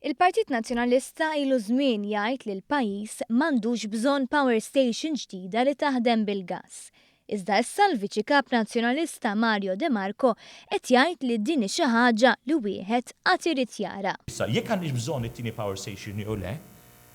Il-Partit Nazzjonalista ilu żmien jgħid li l-pajjiż m'għandux bżonn power station ġdida li taħdem bil-gass. Iżda issa l-Viċi Kap Nazzjonalista Mario De Marco qed jgħid li din hi xi ħaġa li wieħed qatt irid jara. Issa, jekk għandix bżonn it-tieni power station jew le,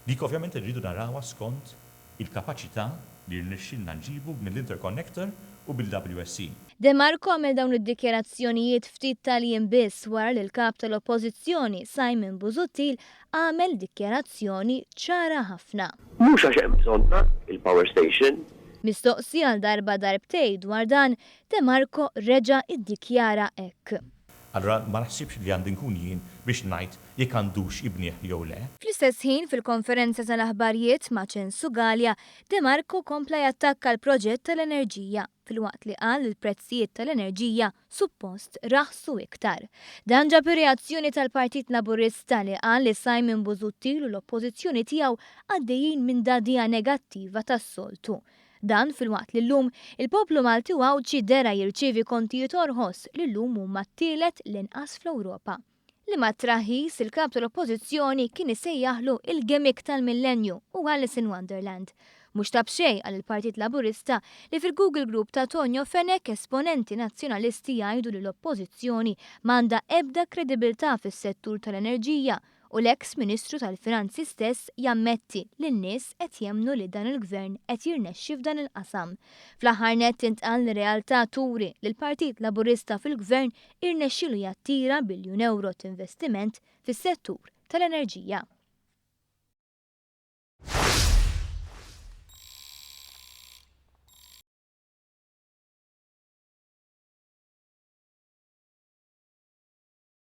dik ovvjament irridu narawha skont il-kapaċità li rnexxilna nġibu mill-interconnector u bil-WSC. De Marco għamel dawn id-dikjerazzjonijiet ftit tal-jiem biss wara li l-kap tal-Oppożizzjoni Simon Busuttil għamel dikjerazzjoni ċara ħafna. Mhux għax hemm bżonna il-power station. Mistoqsi għal darba darbtej dwar dan, De Marco reġa' iddikjara hekk. Allora ma naħsibx li għandi nkun jien biex ngħid jekk għandux ibnieh jew le. Fl-istess ħin fil-konferenza tal-aħbarijiet ma' Censu Gallia, De Marco kompla jattakka l-proġett tal-enerġija filwaqt li qal il-prezzijiet tal-enerġija suppost raħsu iktar. Dan ġab reazzjoni tal-Partit Laburista li qal li Simon Busuttil u l-oppożizzjoni tiegħu għaddejjin minn dadija negattiva tas-soltu. Dan filwaqt li llum il-poplu Malti u Awċi dera jirċievi kontijiet orħos li llum huma t-tielet l-inqas fl-Ewropa. Li ma traħis il-kap tal-Oppożizzjoni kien isejjaħlu il-gemik tal-millenju u Alice in Wonderland. Mhux tab xejn għal il-Partit Laburista li fil-Google Group ta' Tonio Fenek esponenti nazzjonalisti jgħidu li l-Oppożizzjoni m'għandha ebda kredibilità fis-settur tal-enerġija u l-eks Ministru tal-Finanzi stess jammetti li n-nies qed jemmnu li dan il-gvern qed jirnexxi f'dan il-qasam. Fl-aħħar nett intqal li realtà turi li l-Partit Laburista fil-gvern irnexxielu jattira biljun euro investiment fis-settur tal-enerġija.